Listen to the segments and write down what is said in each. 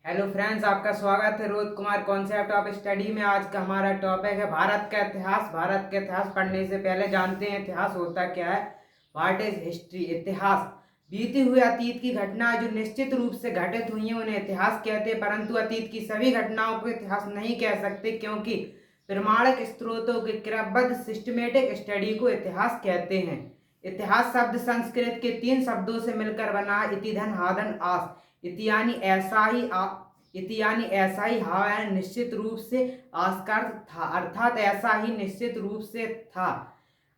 Hello friends, आपका स्वागत है Rohit Kumar concept of study में। आज का हमारा टॉपिक है भारत का इतिहास। भारत का इतिहास पढ़ने से पहले जानते हैं इतिहास होता क्या है। What is history? इतिहास बीते हुए अतीत की घटनाएं जो निश्चित रूप से घटित हुई हैं उन्हें इतिहास कहते हैं, परंतु अतीत की सभी घटनाओं को इतिहास नहीं कह सकते क्योंकि प्रमाणिक स्रोतों के क्रमबद्ध सिस्टमेटिक स्टडी को इतिहास कहते हैं। इतिहास शब्द संस्कृत के 3 शब्दों से मिलकर बना है, इति धन हाधन आस। इति यानी ऐसा ही हा यानी निश्चित रूप से, आस का अर्थ था अर्थात ऐसा ही निश्चित रूप से था।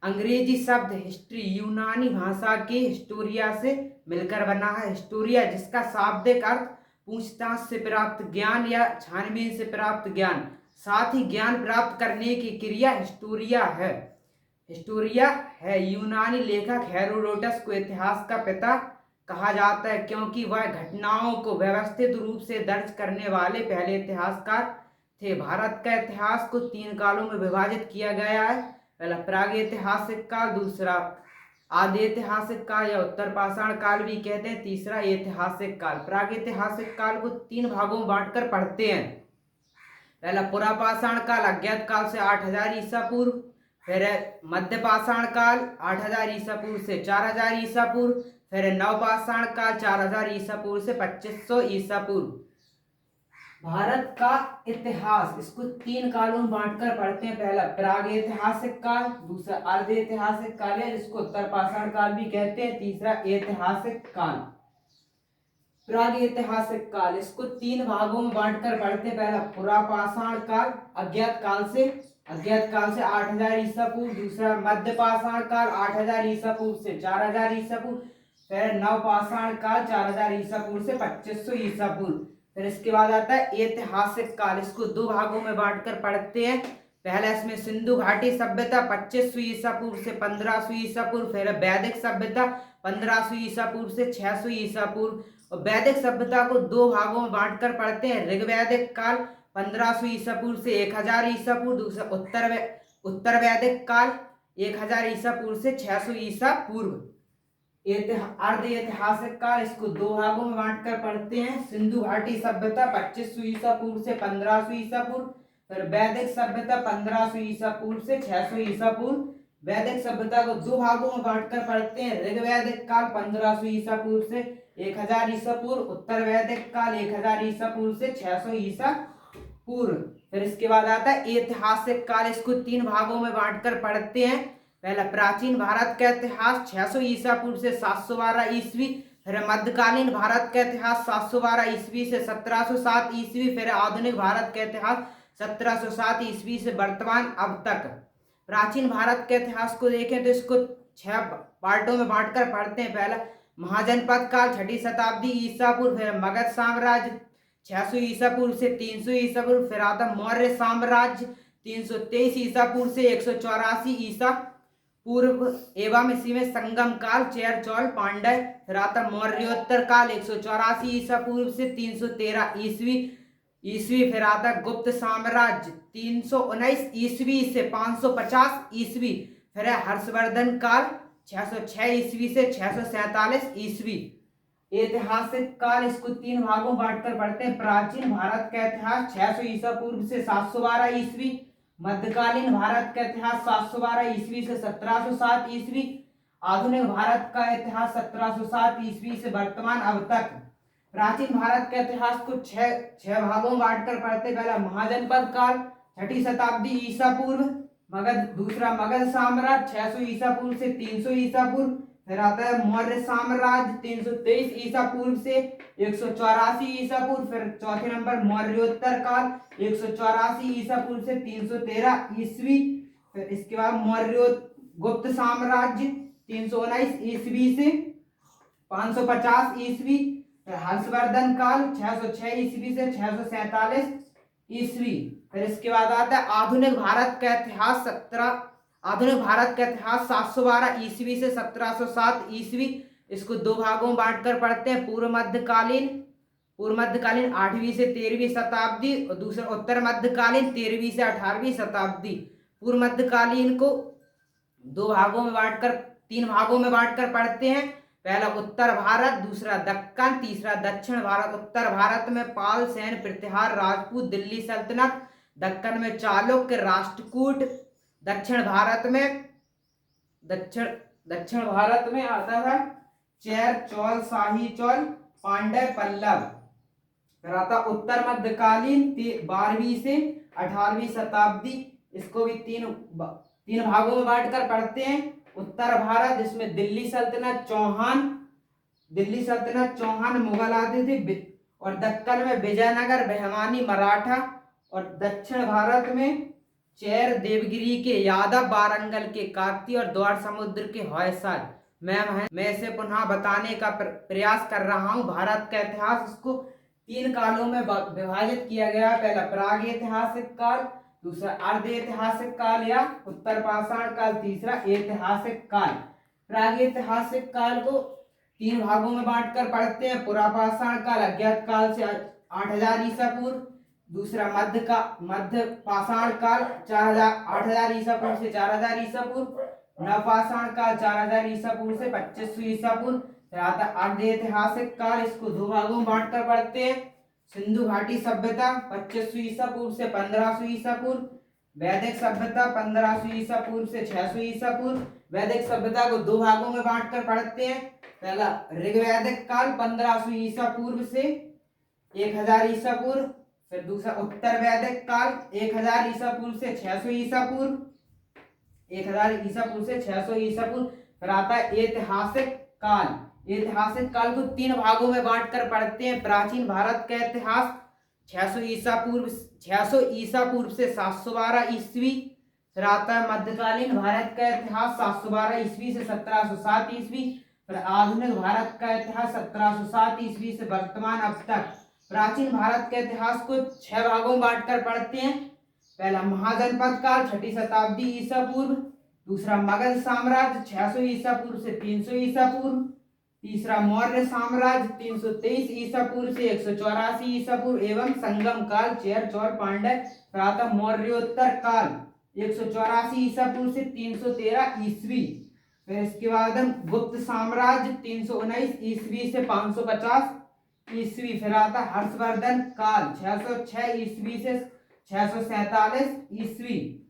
अंग्रेजी शब्द हिस्ट्री यूनानी भाषा के हिस्टोरिया से मिलकर बना है। हिस्टोरिया जिसका शाब्दिक अर्थ पूछताछ से प्राप्त ज्ञान या छानबीन से प्राप्त ज्ञान, साथ ही ज्ञान प्राप्त करने की क्रिया हिस्टोरिया है। यूनानी लेखक हेरोडोटस को इतिहास का पिता कहा जाता है क्योंकि वह घटनाओं को व्यवस्थित रूप से दर्ज करने वाले पहले इतिहासकार थे। भारत का इतिहास को 3 कालों में विभाजित किया गया है। पहला प्रागैतिहासिक काल, दूसरा आदि ऐतिहासिक काल या उत्तर पाषाण काल भी कहते हैं, तीसरा ऐतिहासिक काल। प्रागैतिहासिक काल को 3 भागों में बांटकर पढ़ते हैं। पहला पुरा पाषाण काल अज्ञात काल से 8000 ईसा पूर्व, फिर मध्य पाषाण काल 8000 ईसा पूर्व से 4000 ईसा पूर्व, फिर नवपाषाण काल 4000 ईसा पूर्व से 2500 ईसा पूर्व। भारत का इतिहास इसको 3 कालों में बांटकर पढ़ते हैं। पहला प्रागैतिहासिक काल, दूसरा अर्ध ऐतिहासिक काल है जिसको उत्तर पाषाण काल भी कहते हैं, तीसरा ऐतिहासिक काल। प्रागैतिहासिक काल इसको 3 भागों में बांटकर पढ़ते हैं। पहला पुरा पाषाण काल अज्ञात काल से 8000 ईसा पूर्व, दूसरा मध्य पाषाण काल 8000 ईसा पूर्व से 4000 ईसा पूर्व, फिर नवपाषाण काल 4000 ईसा पूर्व से 2500 ईसा पूर्व। फिर इसके बाद आता है ऐतिहासिक काल, इसको 2 भागों में बांटकर पढ़ते हैं। पहला इसमें सिंधु घाटी सभ्यता 2500 ईसा पूर्व से 1500 ईसा पूर्व, फिर वैदिक सभ्यता 1500 ईसा पूर्व से 600 ईसा पूर्व। और वैदिक सभ्यता को 2 भागों में बांटकर पढ़ते हैं। ऋग्वैदिक काल 1500 ईसा पूर्व से 1000 ईसा पूर्व, दूसरा उत्तर वैदिक काल 1000 ईसा पूर्व से 600 ईसा पूर्व। अर्ध ऐतिहासिक काल इसको 2 भागों में बांटकर पढ़ते हैं। सिंधु घाटी सभ्यता 2500 ईसा पूर्व से 1500 ईसा पूर्व, फिर वैदिक सभ्यता 1500 ईसा पूर्व से 600 ईसा पूर्व। वैदिक सभ्यता को 2 भागों में बांटकर पढ़ते हैं। ऋग्वैदिक काल 1500 ईसा पूर्व से 1000 ईसा पूर्व, उत्तर वैदिक काल 1000 ईसा पूर्व से 600 ईसा पूर्व। फिर इसके बाद आता है ऐतिहासिक काल, इसको 3 भागों में बांटकर पढ़ते हैं। पहला प्राचीन भारत का इतिहास 600 ईसा पूर्व से 712 ईस्वी, फिर मध्यकालीन भारत का इतिहास 712 ईस्वी से 1707 ईस्वी, फिर आधुनिक भारत का इतिहास 1707 ईस्वी से वर्तमान अब तक। प्राचीन भारत के इतिहास को देखें तो इसको 6 पार्टों में बांटकर पढ़ते हैं। पहला महाजनपद काल 6ठी शताब्दी ईसा पूर्व, फिर मगध साम्राज्य 600 ईसा पूर्व से 300 ईसा पूर्व, फिर आता मौर्य साम्राज्य 323 ईसा पूर्व से 184 ईसा पूर्व एवं इसी में संगम काल चेर चौल पांड्य, फिर आता मौर्योत्तर काल 184 ईसा पूर्व से 313 ईस्वी, फिर आता गुप्त साम्राज्य 319 ईस्वी से 550 ईस्वी, फिर हर्षवर्धन काल 606 ईस्वी से 647 ईस्वी। ऐतिहासिक काल इसको 3 भागों में बांटकर पढ़ते हैं। प्राचीन भारत का इतिहास 600 ईसा पूर्व से 712 ईस्वी, मध्यकालीन भारत का इतिहास 712 ईस्वी से 1707 ईस्वी, आधुनिक भारत का इतिहास 1707 ईस्वी से वर्तमान अब तक। प्राचीन भारत के इतिहास को 6 भागों में बांटकर पढ़ते। पहला महाजनपद काल 6ठी शताब्दी ईसा पूर्व, दूसरा मगध साम्राज्य 600 ईसा पूर्व से 300 ईसा पूर्व, फिर आता है मौर्य साम्राज्य 323 ईसा पूर्व से 184 ईसा पूर्व, फिर चौथे नंबर मौर्योत्तर काल 184 ईसा पूर्व से 313 ईस्वी, फिर इसके बाद मौर्य गुप्त साम्राज्य 319 ईस्वी से 550 ईस्वी, फिर हर्षवर्धन काल 606 ईस्वी से 647 ईस्वी। फिर इसके बाद आता है आधुनिक भारत का इतिहास 712 ईस्वी से 1707 ईस्वी। इसको 2 भागों में बांटकर पढ़ते हैं। पूर्व मध्यकालीन 8वीं से 13वीं शताब्दी और दूसरा उत्तर मध्यकालीन 13वीं से 18वीं शताब्दी। पूर्व मध्यकालीन को 3 भागों में बांटकर पढ़ते हैं। पहला उत्तर भारत, दूसरा दक्कन, तीसरा दक्षिण भारत। उत्तर भारत में पाल, सेन, प्रतिहार, राजपूत, दिल्ली सल्तनत। दक्कन में चालुक्य, राष्ट्रकूट। दक्षिण भारत में आता था चेर, चोल, शाही चोल, पांड्य, पल्लव। फिर आता उत्तर मध्यकालीन 12वीं से 18वीं शताब्दी। इसको भी तीन भागों में बांटकर पढ़ते हैं। उत्तर भारत, इसमें दिल्ली सल्तनत चौहान मुगल आते थे, और दक्कन में विजयनगर, बहमानी, मराठा। और दक्षिण भारत में चेर, देवगिरी के यादव, वारंगल के काकतीय और द्वार समुद्र के होयसल। मैं इसे पुनः बताने का प्रयास कर रहा हूँ। भारत का इतिहास, इसको 3 कालों में विभाजित किया गया। पहला प्रागैतिहासिक काल, दूसरा अर्धऐतिहासिक काल या उत्तर पाषाण काल, तीसरा ऐतिहासिक काल। प्रागैतिहासिक काल को 3 भागों में बांटकर पढ़ते हैं। पुरापाषाण काल अज्ञात काल से 8000 ईसा पूर्व। दूसरा मध्य पाषाण काल 8000 ईसा पूर्व से 4000 ईसा पूर्व। नवपाषाण काल 4000 ईसा पूर्व से 2500 ईसा पूर्व। अर्धऐतिहासिक काल, इसको 2 भागों में बांटकर पढ़ते हैं। सिंधु घाटी सभ्यता 2500 ईसा पूर्व से 1500 ईसा पूर्व। वैदिक सभ्यता 1500 ईसा पूर्व से 600 ईसा पूर्व। वैदिक सभ्यता को 2 भागों में बांटकर पढ़ते हैं। पहला ऋग्वैदिक काल 1500 ईसा पूर्व से 1000 ईसा पूर्व। फिर दूसरा उत्तर वैदिक काल 1000 ईसा पूर्व से 600 ईसा पूर्व। 1000 ईसा पूर्व से 600 ईसा पूर्व। फिर आता है ऐतिहासिक काल। ऐतिहासिक काल को 3 भागों में बांटकर पढ़ते हैं। प्राचीन भारत का इतिहास 600 ईसा पूर्व से 712 ईस्वी। फिर आता है मध्यकालीन भारत का इतिहास 712 ईस्वी से 1707 ईस्वी। फिर आधुनिक भारत का इतिहास 1707 ईस्वी से वर्तमान अब तक। प्राचीन भारत के इतिहास को 6 भागों में बांटकर पढ़ते हैं। पहला महाजनपद काल 6ठी शताब्दी ईसा पूर्व। दूसरा मगध साम्राज्य 600 ईसा पूर्व से 300 ईसा पूर्व। तीसरा मौर्य साम्राज्य 323 ईसा पूर्व से 184 ईसा पूर्व एवं संगम काल चेर, चोल, पांड्य। प्रातः मौर्योत्तर काल 184 ईसा पूर्व से 313 ईस्वी। फिर इसके बाद गुप्त साम्राज्य 319 ईस्वी से 550 ईस्वी। फिर आता हर्षवर्धन काल 606 ईस्वी से 647 ईस्वी।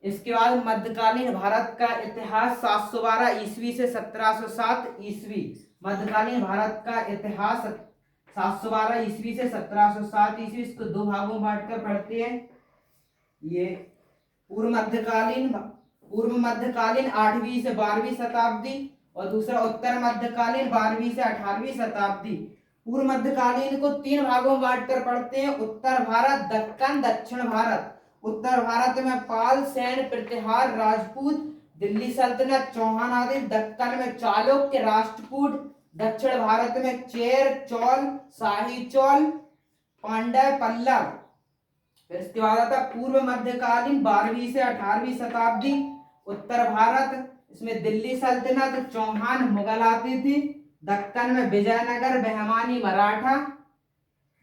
इसके बाद मध्यकालीन भारत का इतिहास 712 ईस्वी से 1707 ईस्वी। मध्यकालीन भारत का इतिहास 712 ईस्वी से 1707 ईस्वी। इसको 2 भागों में बांटकर पढ़ते हैं। ये पूर्व मध्यकालीन 8वीं से 12वीं शताब्दी, और दूसरा उत्तर मध्यकालीन 12वीं से 18वीं शताब्दी। पूर्व मध्यकालीन को 3 भागों में बांटकर पढ़ते हैं। उत्तर भारत, दक्कन, दक्षिण भारत। उत्तर भारत में पाल, सेन, प्रतिहार, राजपूत, दिल्ली सल्तनत, चौहान आदि। दक्कन में चालुक्य, राष्ट्रकूट। दक्षिण भारत में चेर, चोल, शाही चोल, पांड्य, पल्लव। फिर इसके बाद आता पूर्व मध्यकालीन 12वीं से 18वीं शताब्दी। उत्तर भारत, इसमें दिल्ली सल्तनत, चौहान, मुगल आते थे। दक्कन में विजयनगर, बहमानी, मराठा।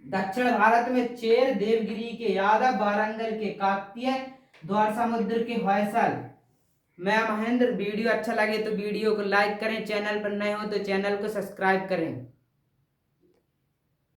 दक्षिण भारत में चेर, देवगिरी के यादव, वारंगल के काकतीय, द्वार समुद्र के होयसल। मैं महेंद्र। वीडियो अच्छा लगे तो वीडियो को लाइक करें, चैनल पर नए हो तो चैनल को सब्सक्राइब करें।